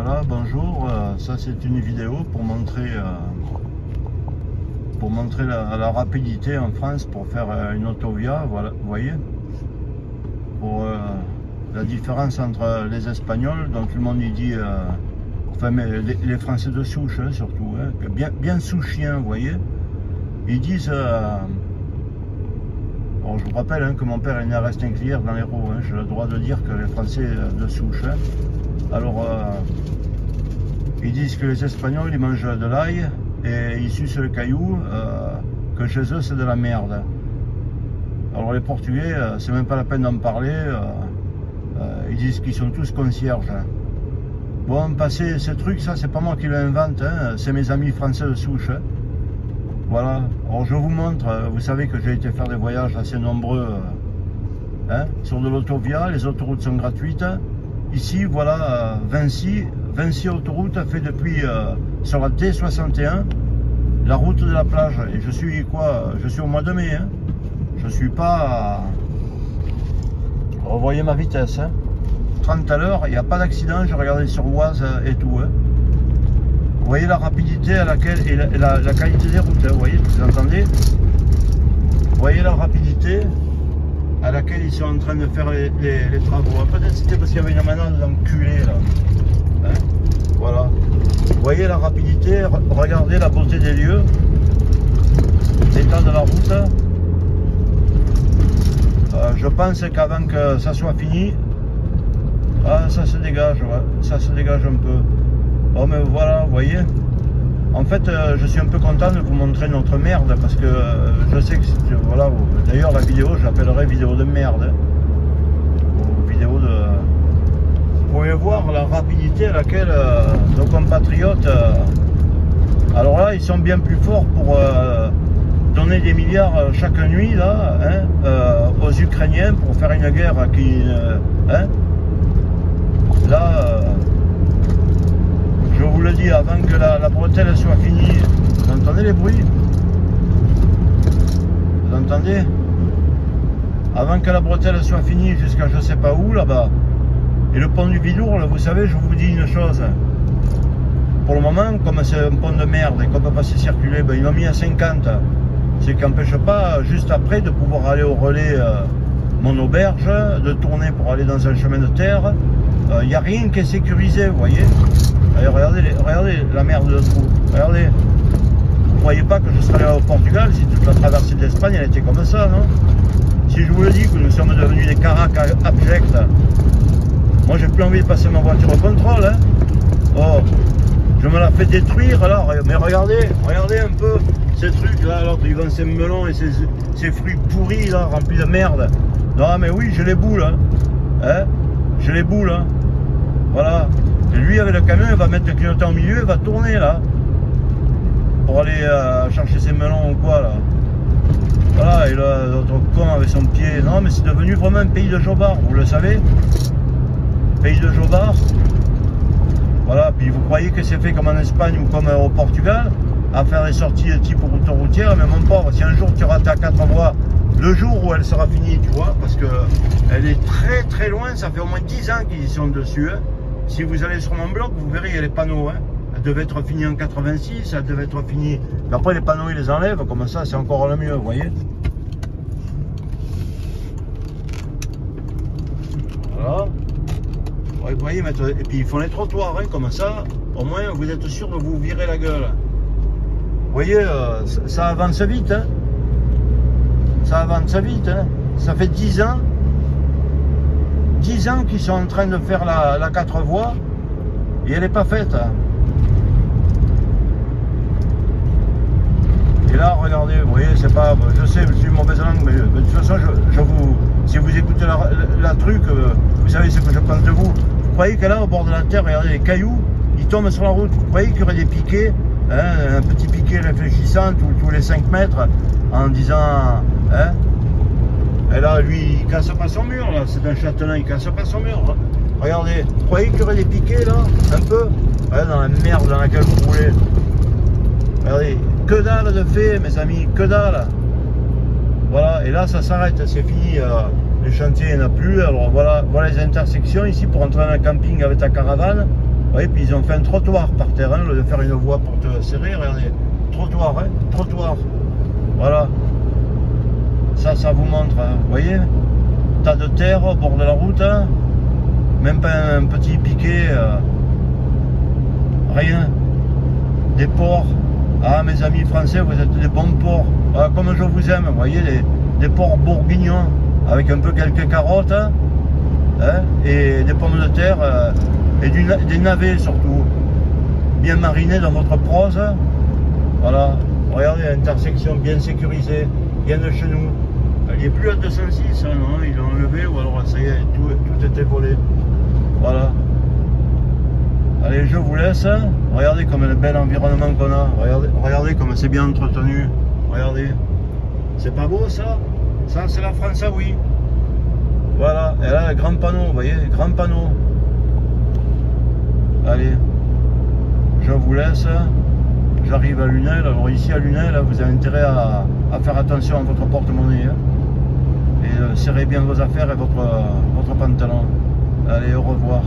Voilà, bonjour, ça c'est une vidéo pour montrer la rapidité en France pour faire une autovia, voilà, vous voyez, pour la différence entre les Espagnols, dont tout le monde y dit, enfin mais les Français de souche hein, surtout, hein, bien souchiens, vous voyez, ils disent, alors je vous rappelle hein, que mon père est né à Restinglières dans l'Hérault, hein, j'ai le droit de dire que les Français de souche, hein. Alors, ils disent que les Espagnols, ils mangent de l'ail et ils sucent le caillou, que chez eux, c'est de la merde. Alors, les Portugais, c'est même pas la peine d'en parler, ils disent qu'ils sont tous concierges. Bon, passer ces trucs, ça, c'est pas moi qui l'invente, hein, c'est mes amis français de souche. Hein. Voilà. Alors, je vous montre, vous savez que j'ai été faire des voyages assez nombreux hein, sur de l'autovia, les autoroutes sont gratuites. Ici, voilà, Vinci autoroute a fait depuis, sur la D61, la route de la plage. Et je suis quoi? Je suis au mois de mai. Hein. Je suis pas... Vous voyez ma vitesse. Hein. 30 à l'heure, il n'y a pas d'accident. J'ai regardé sur Oise et tout. Hein. Vous voyez la rapidité à laquelle... Et la qualité des routes. Hein. Vous voyez, vous entendez? Vous voyez la rapidité à laquelle ils sont en train de faire les travaux. Peut-être c'était parce qu'il y avait une manade d'enculé là. Hein, voilà. Vous voyez la rapidité, regardez la beauté des lieux, l'état de la route. Je pense qu'avant que ça soit fini, ça se dégage, ouais, ça se dégage un peu. Oh mais voilà, vous voyez. En fait, je suis un peu content de vous montrer notre merde parce que je sais que voilà. D'ailleurs, la vidéo, je l'appellerai vidéo de merde. Ou vidéo de. Vous pouvez voir la rapidité à laquelle nos compatriotes. Alors là, ils sont bien plus forts pour donner des milliards chaque nuit là, hein, aux Ukrainiens pour faire une guerre qui. Hein, là. Je vous le dis, avant que la bretelle soit finie, vous entendez les bruits? Vous entendez? Avant que la bretelle soit finie jusqu'à je sais pas où là-bas, et le pont du Vidour, là, vous savez, je vous dis une chose. Pour le moment, comme c'est un pont de merde et qu'on ne peut pas s'y circuler, ben, ils l'ont mis à 50. C'est qui n'empêche pas, juste après, de pouvoir aller au relais mon auberge, de tourner pour aller dans un chemin de terre. Il n'y a rien qui est sécurisé, vous voyez? Allez, regardez la merde de trou. Regardez. Vous ne croyez pas que je serais allé au Portugal si toute la traversée de l'Espagne elle était comme ça, non? Si je vous le dis que nous sommes devenus des caracs abjects, moi j'ai plus envie de passer ma voiture au contrôle. Hein. Oh, je me la fais détruire là. Mais regardez un peu ces trucs là. Alors ils vendent ces melons et ces fruits pourris là, remplis de merde. Non mais oui, j'ai les boules. Hein. J'ai les boules. Hein. Voilà. Et lui avec le camion il va mettre le clignotant au milieu, il va tourner là pour aller chercher ses melons ou quoi là. Voilà, et l'autre con avec son pied. Non mais c'est devenu vraiment un pays de jobards, vous le savez. Pays de jobards. Voilà, puis vous croyez que c'est fait comme en Espagne ou comme au Portugal, à faire des sorties de type routière, mais mon pauvre, si un jour tu rates à 4 voies, le jour où elle sera finie, tu vois, parce que elle est très très loin, ça fait au moins 10 ans qu'ils y sont dessus. Hein. Si vous allez sur mon blog, vous verrez, il y a les panneaux. Hein. Elle devait être finie en 86, elle devait être finie. Mais après, les panneaux, ils les enlèvent, comme ça, c'est encore le mieux, vous voyez. Voilà. Ouais, vous voyez, et puis ils font les trottoirs, hein, comme ça, au moins, vous êtes sûr de vous virer la gueule. Vous voyez, ça avance vite. Hein. Ça avance vite. Hein. Ça fait 10 ans. 10 ans qu'ils sont en train de faire la 4 voies et elle n'est pas faite. Et là, regardez, vous voyez, c'est pas, je sais, je suis mauvaise langue, mais de toute façon, si vous écoutez la truc, vous savez ce que je pense de vous. Vous croyez que là, au bord de la terre, regardez les cailloux, ils tombent sur la route. Vous croyez qu'il y aurait des piquets, hein, un petit piquet réfléchissant tous les 5 mètres en disant, hein, et là, lui, il casse pas son mur, là. C'est un châtelain, il casse pas son mur. Hein. Regardez, vous croyez qu'il y aurait des piquets, là? Un peu? Ouais, dans la merde dans laquelle vous roulez. Regardez, que dalle de fait, mes amis, que dalle. Voilà, et là, ça s'arrête, c'est fini. Les chantiers, il n'y en a plus. Alors, voilà les intersections ici pour entrer dans un camping avec ta caravane. Oui, puis ils ont fait un trottoir par terre, hein, au lieu de faire une voie pour te serrer, regardez. Trottoir, hein, trottoir. Voilà. Ça vous montre, hein, vous voyez, tas de terre au bord de la route, hein, même pas un petit piquet, rien. Des porcs. Ah, mes amis français, vous êtes des bons porcs. Ah, comme je vous aime, vous voyez, des porcs bourguignons, avec un peu quelques carottes, hein, et des pommes de terre, et des navets surtout, bien marinés dans votre prose. Voilà, regardez, intersection bien sécurisée, bien de chez nous. Il n'est plus à 206, hein, non, ils l'ont enlevé, ou alors ça y est, tout était volé. Voilà. Allez, je vous laisse. Regardez comme le bel environnement qu'on a. Regardez comme c'est bien entretenu. Regardez. C'est pas beau ça? Ça, c'est la France, ah oui. Voilà. Et là, grand panneau, vous voyez, grand panneau. Allez. Je vous laisse. J'arrive à Lunel. Alors ici à Lunel, vous avez intérêt à faire attention à votre porte-monnaie. Hein. Et serrez bien vos affaires et votre pantalon. Allez, au revoir.